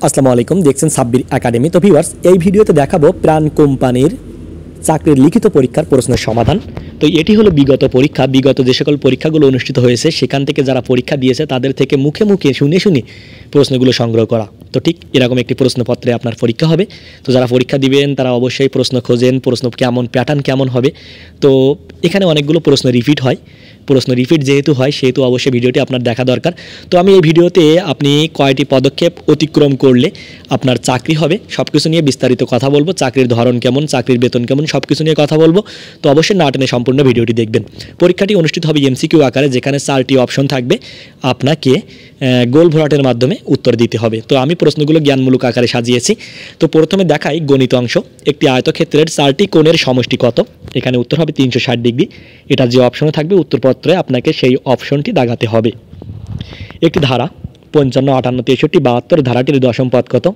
আসসালামু আলাইকুম, দেখছেন সাব্বির একাডেমি। তো ভিউয়ার্স, এই ভিডিওতে দেখাবো প্রাণ কোম্পানির চাকরির লিখিত পরীক্ষার প্রশ্নের সমাধান। তো এটি হলো বিগত যে সকল পরীক্ষাগুলো অনুষ্ঠিত হয়েছে সেখান থেকে যারা পরীক্ষা দিয়েছে তাদের থেকে মুখে মুখে শুনে শুনে প্রশ্নগুলো সংগ্রহ করা। তো ঠিক এরকম একটি প্রশ্নপত্রে আপনার পরীক্ষা হবে। তো যারা পরীক্ষা দিবেন তারা অবশ্যই প্রশ্ন খোঁজেন, প্রশ্ন কেমন, প্যাটার্ন কেমন হবে। তো এখানে অনেকগুলো প্রশ্ন রিপিট হয়। প্রশ্ন রিপিট যেহেতু হয় সেহেতু অবশ্যই ভিডিওটি আপনার দেখা দরকার। তো আমি এই ভিডিওতে আপনি কয়টি পদক্ষেপ অতিক্রম করলে আপনার চাকরি হবে সব কিছু নিয়ে বিস্তারিত কথা বলবো। চাকরির ধরন কেমন, চাকরির বেতন কেমন, সব কিছু নিয়ে কথা বলবো। তো অবশ্যই না টেনে সম্পূর্ণ ভিডিওটি দেখবেন। পরীক্ষাটি অনুষ্ঠিত হবে এমসিকিউ আকারে, যেখানে 4টি অপশন থাকবে, আপনাকে গোল ভরাটের মাধ্যমে উত্তর দিতে হবে। তো আমি প্রশ্নগুলো জ্ঞানমূলক আকারে সাজিয়েছি। তো প্রথমে দেখাই গণিত অংশ। একটি আয়তক্ষেত্রের 4টি কোণের সমষ্টি কত? এখানে উত্তর হবে 360 ডিগ্রি। এটা যে অপশনে থাকবে উত্তরপত্রে আপনাকে সেই অপশনটি দাগাতে হবে। একটি ধারা 55, 58, 63, 72 ধারাটির দশম পদ কত?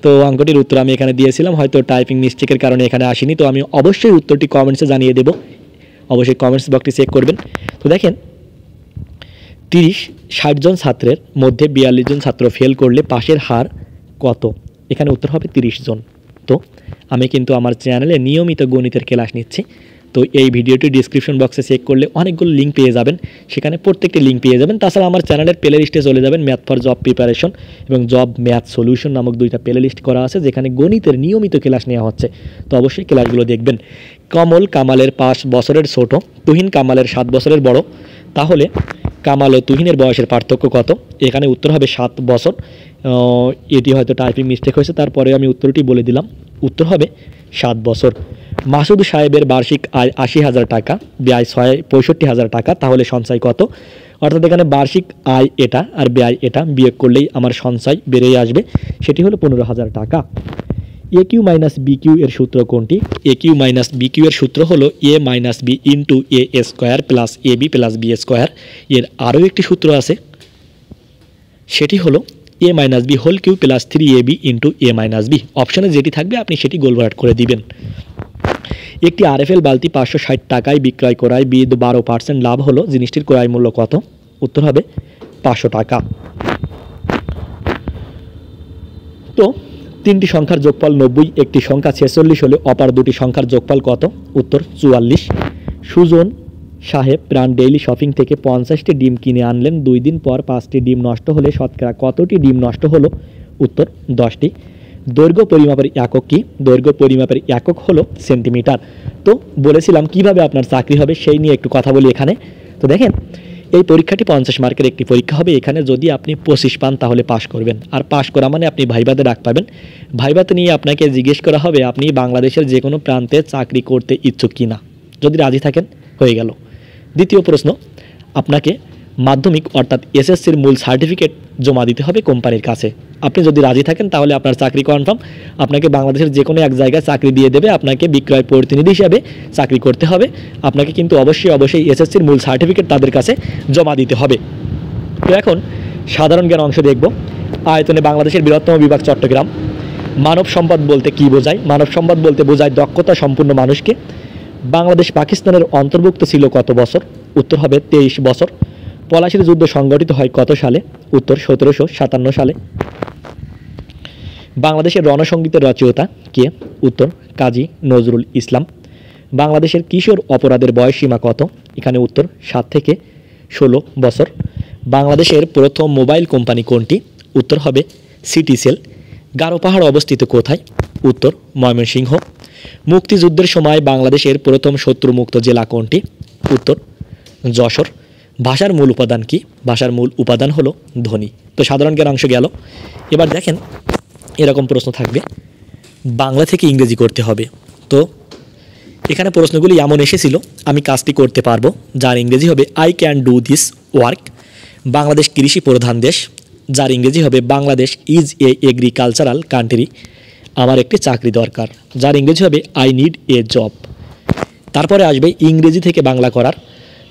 তো অঙ্কটির উত্তর আমি এখানে দিয়েছিলাম, হয়তো টাইপিং মিস্টেকের কারণে এখানে আসেনি। তো আমি অবশ্যই উত্তরটি কমেন্টসে জানিয়ে দেব, অবশ্যই কমেন্টস বক্সটি চেক করবেন। তো দেখেন, 60 জন ছাত্রের মধ্যে 42 জন ছাত্র ফেল করলে পাশের হার কত? এখানে উত্তর হবে 30 জন। তো আমি কিন্তু আমার চ্যানেলে নিয়মিত গণিতের ক্লাস নিচ্ছি। তো এই ভিডিওটি ডিসক্রিপশন বক্সে চেক করলে অনেকগুলো লিঙ্ক পেয়ে যাবেন, সেখানে প্রত্যেকটি লিঙ্ক পেয়ে যাবেন। তাছাড়া আমার চ্যানেলের প্লে লিস্টে চলে যাবেন, ম্যাথ ফর জব প্রিপারেশন এবং জব ম্যাথ সলিউশন নামক 2টা প্লে লিস্ট করা আছে, যেখানে গণিতের নিয়মিত ক্লাস নেওয়া হচ্ছে। তো অবশ্যই ক্লাসগুলো দেখবেন। কমল কামালের 5 বছরের ছোট, তুহিন কামালের 7 বছরের বড়, তাহলে কামাল ও তুহিনের বয়সের পার্থক্য কত? এখানে উত্তর হবে 7 বছর। এটি হয়তো টাইপিং মিস্টেক হয়েছে, তারপরে আমি উত্তরটি বলে দিলাম। উত্তর হবে 7 বছর। মাসুদ সাহেবের বার্ষিক আয় 80,000 টাকা, ব্যয় 65,000 টাকা, তাহলে সঞ্চয় কত? অর্থাৎ এখানে বার্ষিক আয় এটা আর ব্যয় এটা বিয়োগ করলেই আমার সঞ্চয় বেড়েই আসবে, সেটি হলো 15,000 টাকা। A cube minus B cube এর সূত্র কোনটি? A cube minus B cube এর সূত্র হলো A minus B into A square plus A B plus B square. এর আরও একটি সূত্র আছে, সেটি হলো A minus B whole cube plus 3ab into A minus B. অপশানে যেটি থাকবে আপনি সেটি গোল ভরাট করে দিবেন। একটি আরএফএল বালতি 560 টাকায় বিক্রয় করায় 12% লাভ হলো, জিনিসটির ক্রয় মূল্য কত? উত্তর হবে 500 টাকা। তো 3টি সংখ্যার যোগফল 90, একটি সংখ্যা 46 হলে অপর 2টি সংখ্যার যোগফল কত? উত্তর 44। সুজন সাহেব প্রাণ ডেইলি শপিং থেকে 50টি ডিম কিনে আনলেন। 2 দিন পর 5টি ডিম নষ্ট হলে শতকরা কতটি ডিম নষ্ট হলো? উত্তর 10টি। দৈর্ঘ্য পরিমাপের একক কি? দৈর্ঘ্য পরিমাপের একক হলো সেন্টিমিটার। তো বলেছিলাম কিভাবে আপনার চাকরি হবে সেই নিয়ে একটু কথা বলি এখানে। তো দেখেন, এই পরীক্ষাটি 50 মার্কের একটি পরীক্ষা হবে। এখানে যদি আপনি 25 পান তাহলে পাস করবেন, আর পাস করা মানে আপনি ভাইভাতে ডাক পাবেন। ভাইভাতে নিয়ে আপনাকে জিজ্ঞেস করা হবে আপনি বাংলাদেশের যে কোনো প্রান্তে চাকরি করতে ইচ্ছুক কিনা। যদি রাজি থাকেন হয়ে গেল। দ্বিতীয় প্রশ্ন, আপনাকে মাধ্যমিক অর্থাৎ এসএসসির মূল সার্টিফিকেট জমা দিতে হবে কোম্পানির কাছে। আপনি যদি রাজি থাকেন তাহলে আপনার চাকরি কনফার্ম। আপনাকে বাংলাদেশের যে কোনো এক জায়গায় চাকরি দিয়ে দেবে, আপনাকে বিক্রয় প্রতিনিধি হিসাবে চাকরি করতে হবে। আপনাকে কিন্তু অবশ্যই এসএসসির মূল সার্টিফিকেট তাদের কাছে জমা দিতে হবে। তো এখন সাধারণ জ্ঞান অংশ দেখব। আয়তনে বাংলাদেশের বৃহত্তম বিভাগ চট্টগ্রাম। মানব সম্পদ বলতে কি বোঝায়? মানব সম্পদ বলতে বোঝায় দক্ষতা সম্পন্ন মানুষকে। বাংলাদেশ পাকিস্তানের অন্তর্ভুক্ত ছিল কত বছর? উত্তর হবে 23 বছর। পলাশীর যুদ্ধ সংগঠিত হয় কত সালে? উত্তর 1757 সালে। বাংলাদেশের রণসঙ্গীতের রচয়িতা কে? উত্তর কাজী নজরুল ইসলাম। বাংলাদেশের কিশোর অপরাধের বয়সসীমা কত? এখানে উত্তর 7 থেকে 16 বছর। বাংলাদেশের প্রথম মোবাইল কোম্পানি কোনটি? উত্তর হবে সিটিসেল। গারো পাহাড় অবস্থিত কোথায়? উত্তর ময়মনসিংহ। মুক্তিযুদ্ধের সময় বাংলাদেশের প্রথম শত্রুমুক্ত জেলা কোনটি? উত্তর যশোর। ভাষার মূল উপাদান কি? ভাষার মূল উপাদান হলো ধ্বনি। তো সাধারণ জ্ঞান অংশ গেল। এবার দেখেন, এরকম প্রশ্ন থাকবে, বাংলা থেকে ইংরেজি করতে হবে। তো এখানে প্রশ্নগুলি এমন এসেছিল, আমি কাজটি করতে পারবো, যার ইংরেজি হবে I can do this work. Bangladesh কৃষি প্রধান দেশ, যার ইংরেজি হবে Bangladesh is a agricultural country. আমার একটি চাকরি দরকার, যার ইংরেজি হবে আই নিড এ জব। তারপরে আসবে ইংরেজি থেকে বাংলা করার।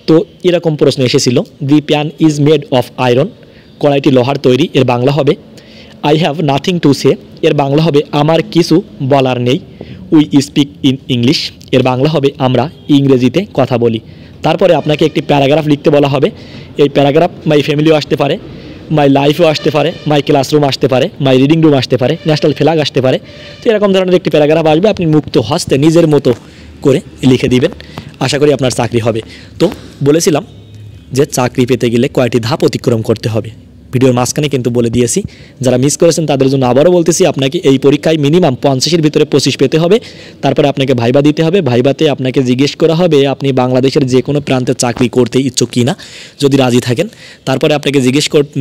তো এরকম প্রশ্ন এসেছিল, the pan is made of iron. কড়াইটি লোহার তৈরি, এর বাংলা হবে I have nothing to say. এর বাংলা হবে আমার কিছু বলার নেই। We speak in English. এর বাংলা হবে আমরা ইংরেজিতে কথা বলি। তারপরে আপনাকে একটি প্যারাগ্রাফ লিখতে বলা হবে। এই প্যারাগ্রাফ মাই ফ্যামিলিও আসতে পারে। মাই লাইফও আসতে পারে, মাই ক্লাসরুম আসতে পারে, মাই রিডিং রুম আসতে পারে, ন্যাশনাল ফ্ল্যাগ আসতে পারে। তো এরকম ধরনের একটি প্যারাগ্রাফ আসবে, আপনি মুক্ত হস্তে নিজের মতো করে লিখে দিবেন, আশা করি আপনার চাকরি হবে। তো বলেছিলাম যে চাকরি পেতে গেলে কয়টি ধাপ অতিক্রম করতে হবে, ভিডিওর মাঝখানে কিন্তু বলে দিয়েছি। যারা মিস করেছেন তাদের জন্য আবারও বলতেছি, আপনাকে এই পরীক্ষায় মিনিমাম 50-এর ভিতরে 25 পেতে হবে। তারপরে আপনাকে ভাইবা দিতে হবে, ভাইবাতে আপনাকে জিজ্ঞেস করা হবে আপনি বাংলাদেশের যে কোনো প্রান্তে চাকরি করতে ইচ্ছুক কিনা, যদি রাজি থাকেন। তারপরে আপনাকে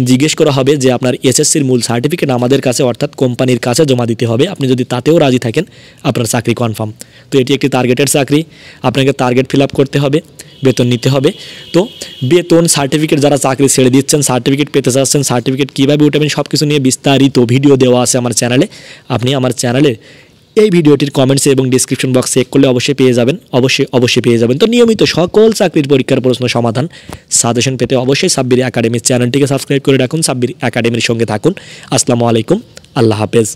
জিজ্ঞেস করা হবে যে আপনার এসএসসির মূল সার্টিফিকেট আমাদের কাছে অর্থাৎ কোম্পানির কাছে জমা দিতে হবে। আপনি যদি তাতেও রাজি থাকেন আপনার চাকরি কনফার্ম। তো এটি একটি টার্গেটের চাকরি, আপনাকে টার্গেট ফিল আপ করতে হবে, বেতন নিতে হবে। তো বেতন, সার্টিফিকেট, যারা চাকরি ছেড়ে দিচ্ছেন, সার্টিফিকেট পেতে চাচ্ছেন, সার্টিফিকেট কীভাবে উঠাবেন, সব কিছু নিয়ে বিস্তারিত ভিডিও দেওয়া আছে আমার চ্যানেলে। আপনি আমার চ্যানেলে এই ভিডিওটির কমেন্টসে এবং ডিসক্রিপশন বক্স চেক করলে অবশ্যই পেয়ে যাবেন, অবশ্যই পেয়ে যাবেন। তো নিয়মিত সকল চাকরির পরীক্ষার প্রশ্ন সমাধান সাজেশন পেতে অবশ্যই সাব্বির একাডেমির চ্যানেলটিকে সাবস্ক্রাইব করে রাখুন, সাব্বির একাডেমির সঙ্গে থাকুন। আসসালামু আলাইকুম, আল্লাহ হাফেজ।